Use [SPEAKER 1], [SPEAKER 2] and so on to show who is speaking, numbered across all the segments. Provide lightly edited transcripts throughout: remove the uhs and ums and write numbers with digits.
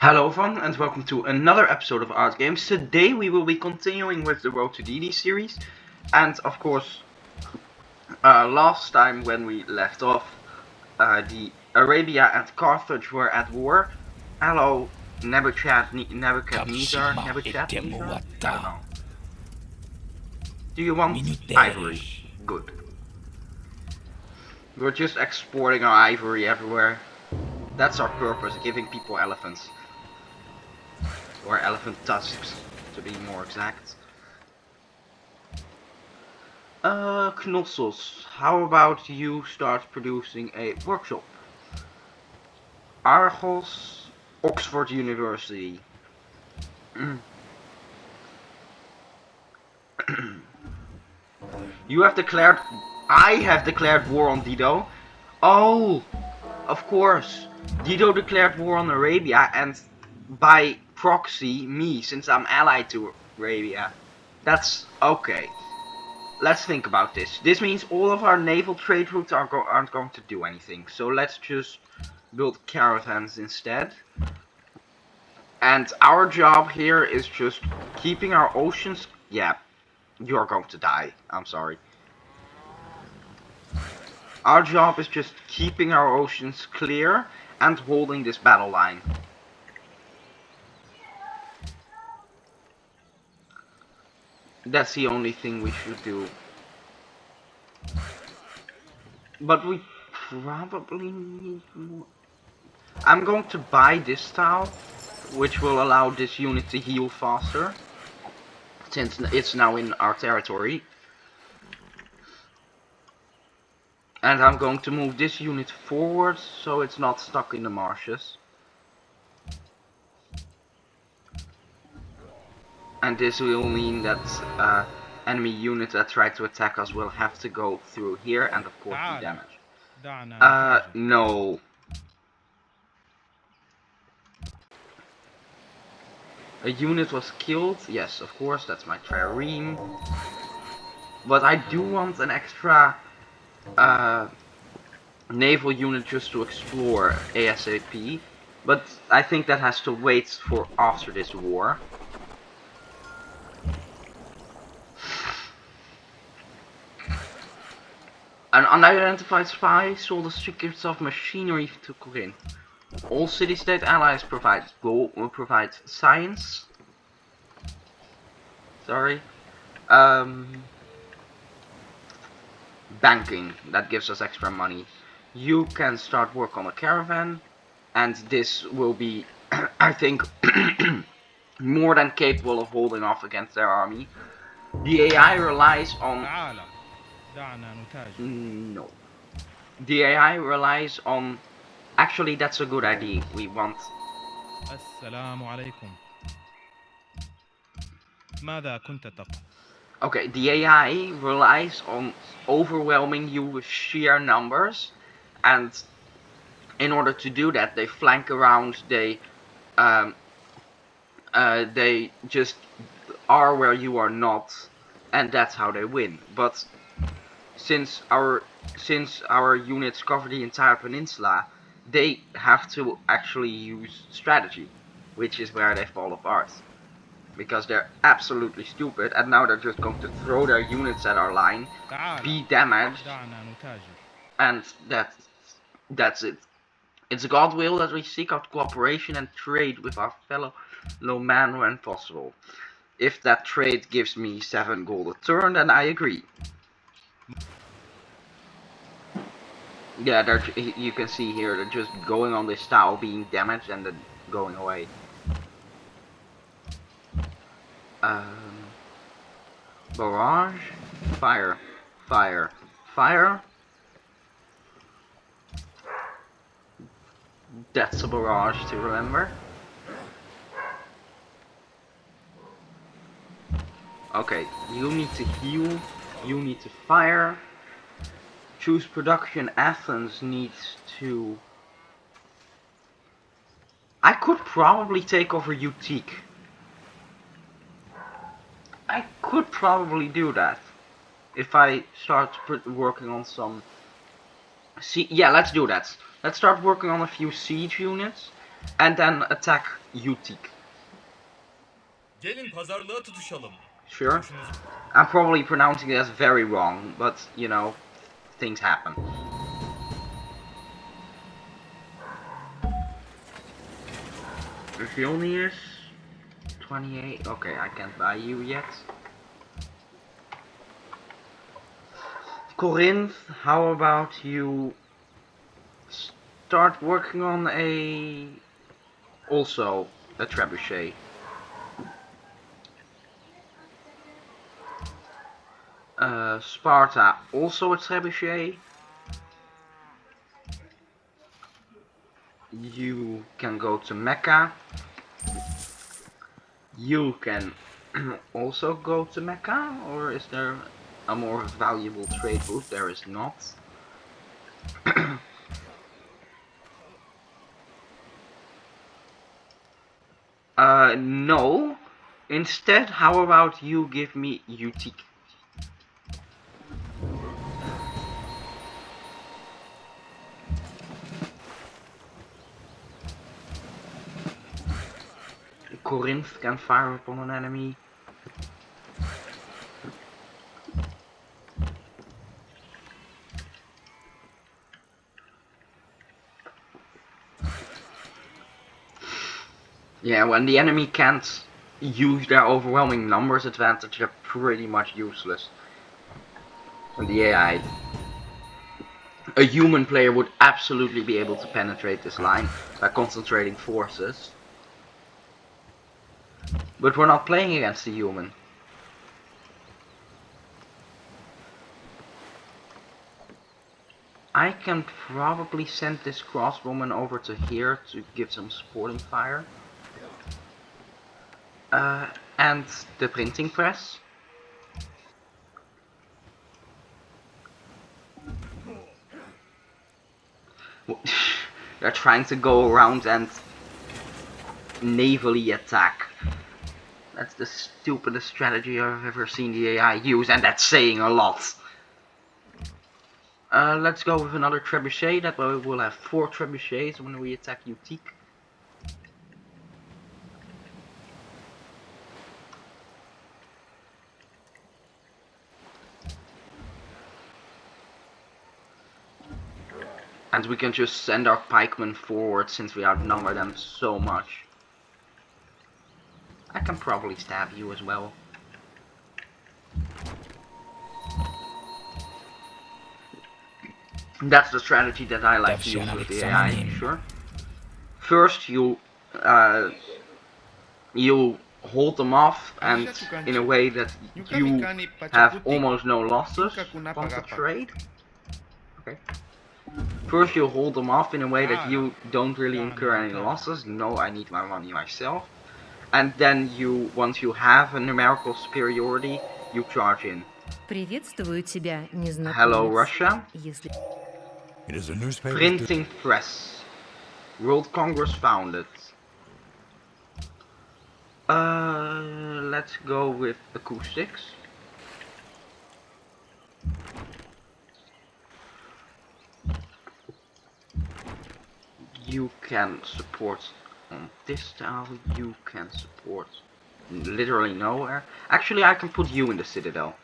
[SPEAKER 1] Hello everyone and welcome to another episode of Art Games. Today we will be continuing with the Road to Deity series, and of course last time when we left off, the Arabia and Carthage were at war. Hello Nebuchadnezzar, I don't know. Do you want ivory? Good. We're just exporting our ivory everywhere. That's our purpose, giving people elephants. Or elephant tusks, to be more exact. Knossos, how about you start producing a workshop? Argos, Oxford University. You have declared... I have declared war on Dido. Oh, of course. Dido declared war on Arabia and by proxy me, since I'm allied to Arabia. That's okay. Let's think about this. This means all of our naval trade routes aren't going to do anything. So let's just build caravans instead. And our job here is just keeping our oceans... Yeah, you're going to die. I'm sorry. Our job is just keeping our oceans clear and holding this battle line. That's the only thing we should do. But we probably need more. I'm going to buy this tile, which will allow this unit to heal faster, since it's now in our territory. And I'm going to move this unit forward, so it's not stuck in the marshes. And this will mean that enemy units that try to attack us will have to go through here and of course be damaged. No. A unit was killed, yes, of course, that's my trireme. But I do want an extra naval unit just to explore ASAP. But I think that has to wait for after this war. An unidentified spy sold the secrets of machinery to Corinth. All city-state allies provide gold, will provide science. Sorry. Banking, that gives us extra money. You can start work on a caravan, and this will be, I think, more than capable of holding off against their army. The AI relies on... No. The AI relies on... Actually, that's a good idea. We want... Okay, the AI relies on overwhelming you with sheer numbers, and in order to do that, they flank around, they just are where you are not, and that's how they win. But since our units cover the entire peninsula, they have to actually use strategy, which is where they fall apart. Because they're absolutely stupid, and now they're just going to throw their units at our line, be damaged, and that's it. It's God's will that we seek out cooperation and trade with our fellow man when possible. If that trade gives me 7 gold a turn, then I agree. Yeah, you can see here, they're just going on this tile, being damaged, and then going away. Barrage, fire, fire, fire. That's a barrage to remember. Okay, you need to heal, you need to fire. Choose production. Athens needs to... I could probably take over Utique. I could probably do that. If I start working on some... Yeah, let's do that. Let's start working on a few siege units. and then attack Utik.
[SPEAKER 2] Gelin pazarlığa tutuşalım.
[SPEAKER 1] Sure. I'm probably pronouncing this very wrong, but you know, things happen. Vilnius, 28. Okay, I can't buy you yet. Corinth, how about you start working on also a trebuchet? Sparta, also a trebuchet. You can go to Mecca. You can also go to Mecca, or is there a more valuable trade route? There is not. No. Instead, how about you give me Utik? Corinth can fire upon an enemy. Yeah, when the enemy can't use their overwhelming numbers advantage, they're pretty much useless. And the AI. A human player would absolutely be able to penetrate this line by concentrating forces. But we're not playing against a human. I can probably send this crossbowman over to here to give some supporting fire. And the printing press. They're trying to go around and navally attack. That's the stupidest strategy I've ever seen the AI use, and that's saying a lot. Let's go with another trebuchet. That way we'll have 4 trebuchets when we attack Utik. And we can just send our pikemen forward since we outnumber them so much. I can probably stab you as well. That's the strategy that I like to use with the AI, sure. First you hold them off, and in a way that you have almost no losses on the trade. Okay. First you hold them off in a way that you don't really incur any losses. No, I need my money myself. And then you, once you have a numerical superiority, you charge in.
[SPEAKER 3] Приветствую тебя, незнакомец.
[SPEAKER 1] Hello, Russia.
[SPEAKER 3] Если...
[SPEAKER 4] It is a newspaper.
[SPEAKER 1] Printing press. World Congress founded. Let's go with acoustics. You can support on this tile, you can support literally nowhere. Actually, I can put you in the citadel.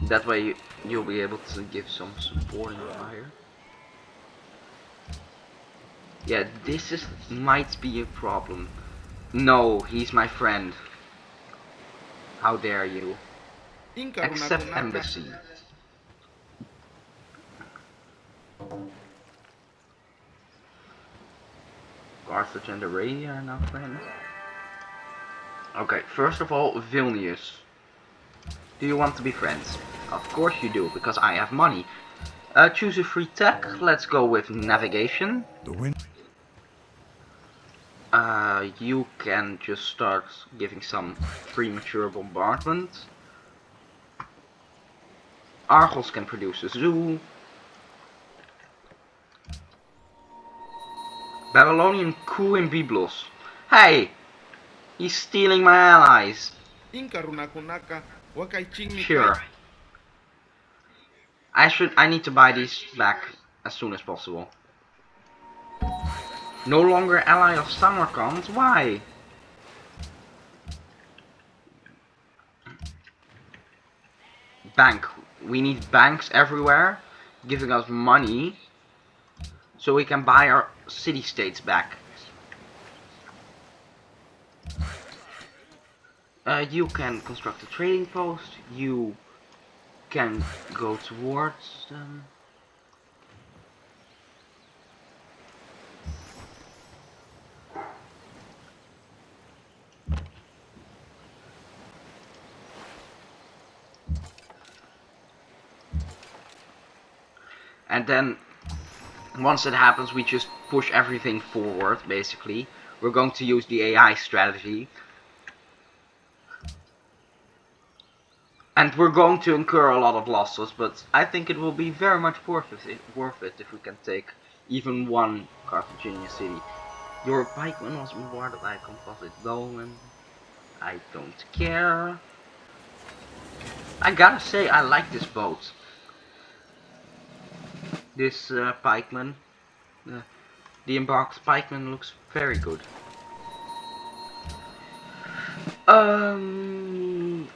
[SPEAKER 1] That way you'll be able to give some supporting fire. Yeah, might be a problem. No, he's my friend. How dare you? Accept embassy. Carthage and Arabia are now friends. Okay, first of all, Vilnius. Do you want to be friends? Of course you do, because I have money. Choose a free tech. Let's go with navigation.
[SPEAKER 4] The wind.
[SPEAKER 1] You can just start giving some premature bombardment. Argos can produce a zoo. Babylonian coup in Byblos. Hey! He's stealing my allies. Sure. I need to buy these back as soon as possible. No longer ally of Samarkand? Why? Bank. We need banks everywhere, giving us money, so we can buy our city-states back. You can construct a trading post. You can go towards them. And then once it happens, we just push everything forward, basically. We're going to use the AI strategy. And we're going to incur a lot of losses, but I think it will be very much worth it if we can take even one Carthaginian city. Your pikeman was rewarded by a composite dolmen. I don't care. I gotta say, I like this boat. This pikeman. The embarked pikeman looks very good.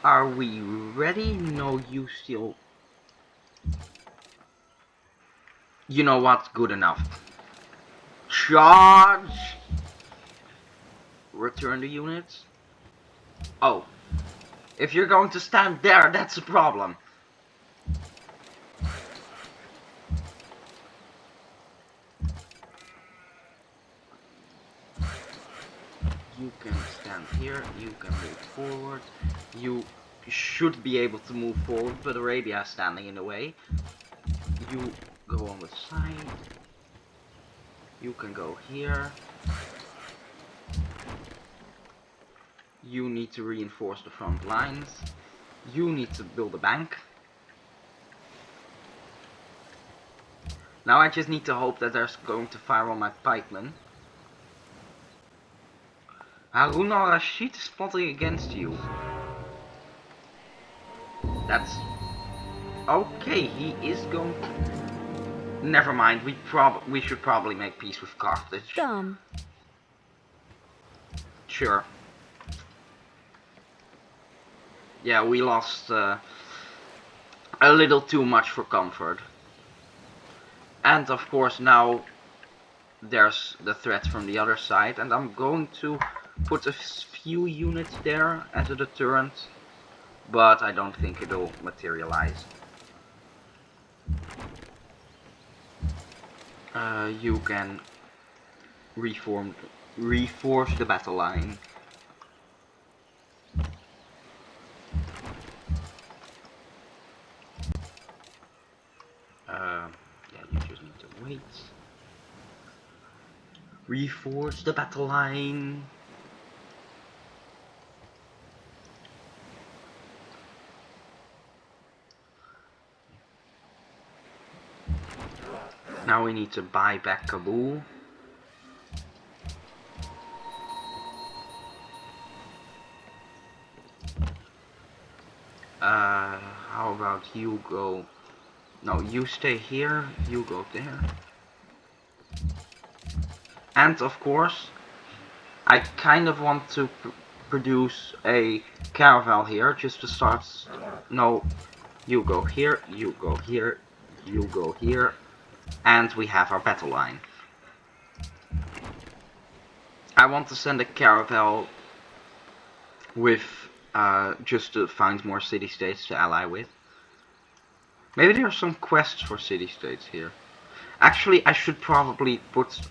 [SPEAKER 1] Are we ready? No, you still... You know what? Good enough. Charge! Return the units. Oh. If you're going to stand there, that's a problem. You can stand here, you can move forward. You should be able to move forward, but Arabia is standing in the way. You go on the side. You can go here. You need to reinforce the front lines. You need to build a bank. Now I just need to hope that they're going to fire on my pikemen. Harun al-Rashid is plotting against you. That's... Okay, he is going to... Never mind, we should probably make peace with Carthage.
[SPEAKER 3] Там.
[SPEAKER 1] Sure. Yeah, we lost a little too much for comfort. And of course now there's the threat from the other side, and I'm going to put a few units there as a deterrent, but I don't think it'll materialize. You can reforce the battle line. Yeah, you just need to wait. Reforce the battle line. Now we need to buy back Kabul. How about you go... No, you stay here, you go there. And of course, I kind of want to produce a caravel here, just to start... No, you go here, you go here, you go here. And we have our battle line. I want to send a caravel with... just to find more city-states to ally with. Maybe there are some quests for city-states here. Actually, I should probably put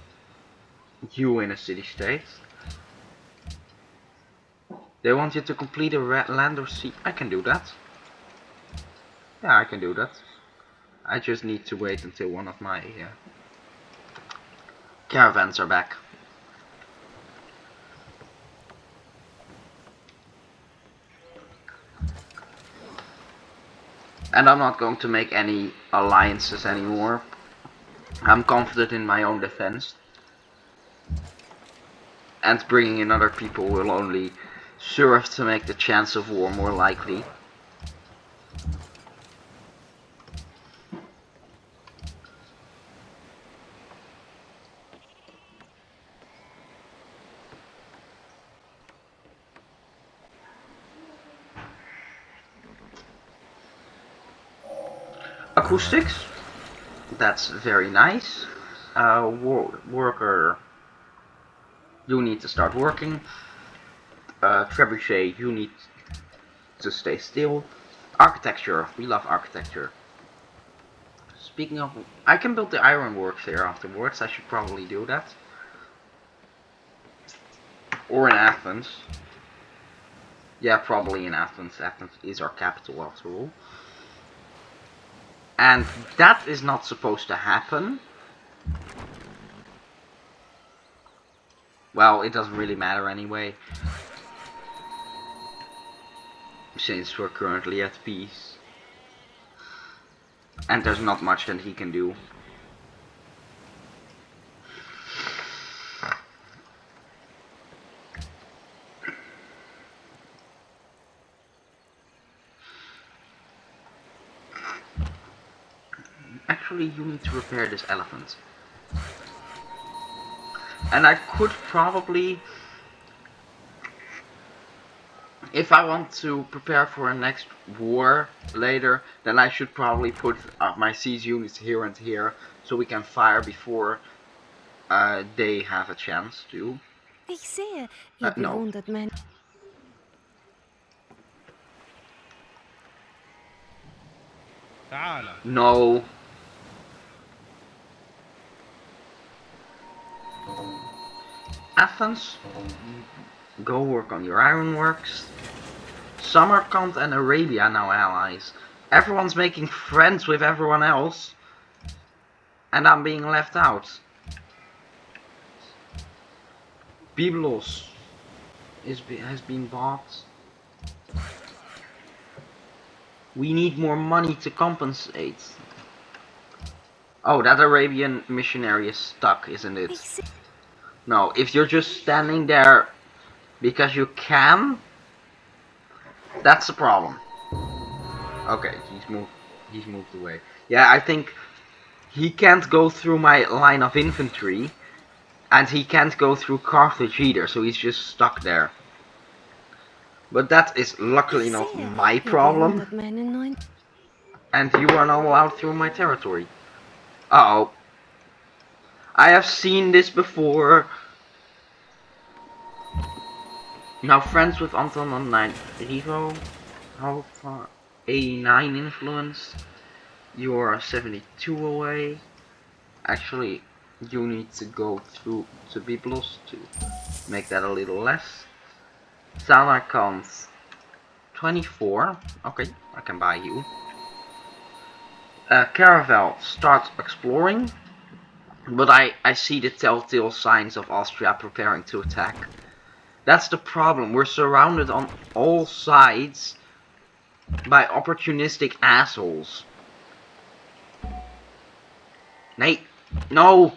[SPEAKER 1] you in a city-state. They want you to complete a land or sea. I can do that. Yeah, I can do that. I just need to wait until one of my caravans are back. And I'm not going to make any alliances anymore. I'm confident in my own defense. And bringing in other people will only serve to make the chance of war more likely. acoustics. That's very nice. Worker, you need to start working. Trebuchet, you need to stay still. Architecture, we love architecture. Speaking of, I can build the ironworks here afterwards. I should probably do that. Or in Athens. Yeah, probably in Athens. Athens is our capital after all. And that is not supposed to happen. Well, it doesn't really matter anyway. Since we're currently at peace. And there's not much that he can do. Actually, you need to repair this elephant. And I could probably, if I want to prepare for a next war later, then I should probably put my siege units here and here, so we can fire before they have a chance to.
[SPEAKER 3] Ich sehe, ihr
[SPEAKER 1] No.
[SPEAKER 3] bewundert mein...
[SPEAKER 1] No. Athens, go work on your ironworks. Samarkand and Arabia now allies. Everyone's making friends with everyone else. And I'm being left out. Byblos has been bought. We need more money to compensate. Oh, that Arabian missionary is stuck, isn't it? No, if you're just standing there because you can, that's the problem. Okay, he's moved away. Yeah, I think he can't go through my line of infantry, and he can't go through Carthage either, so he's just stuck there. But that is luckily not my problem. And you are not allowed through my territory. Uh-oh. I have seen this before. Now friends with Anton on 9. Rivo, how far? 89 influence. You are 72 away. Actually, you need to go through to Byblos to make that a little less. Samarkand 24. Okay, I can buy you. Caravel starts exploring. But I see the telltale signs of Austria preparing to attack. That's the problem. We're surrounded on all sides by opportunistic assholes. Nate, no!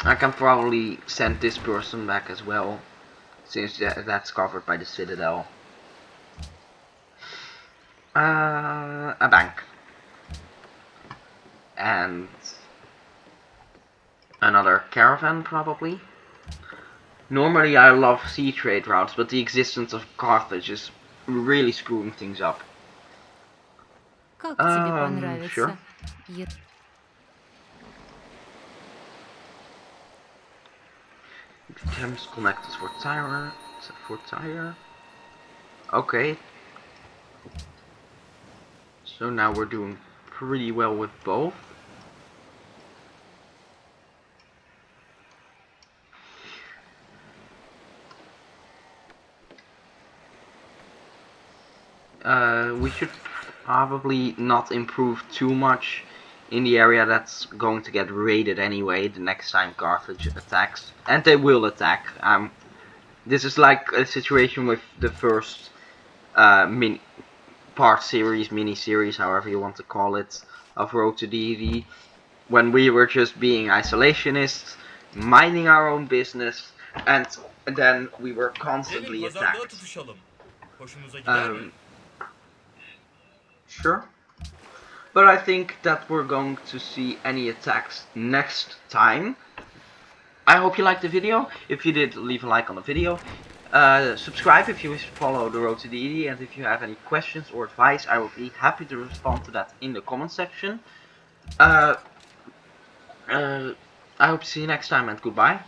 [SPEAKER 1] I can probably send this person back as well, since that's covered by the Citadel. A bank. And another caravan, probably. Normally I love sea trade routes, but the existence of Carthage is really screwing things up.
[SPEAKER 3] Как тебе понравится?
[SPEAKER 1] Sure. Thames connectors for tire. Okay. So now we're doing pretty well with both. We should probably not improve too much in the area that's going to get raided anyway the next time Carthage attacks. And they will attack. This is like a situation with the first mini-series, however you want to call it, of Road to Deity, when we were just being isolationists, minding our own business, and then we were constantly attacked. Sure. But I think that we're going to see any attacks next time. I hope you liked the video. If you did, leave a like on the video. Subscribe if you wish to follow the road to deity, and if you have any questions or advice, I will be happy to respond to that in the comment section. I hope to see you next time, and goodbye.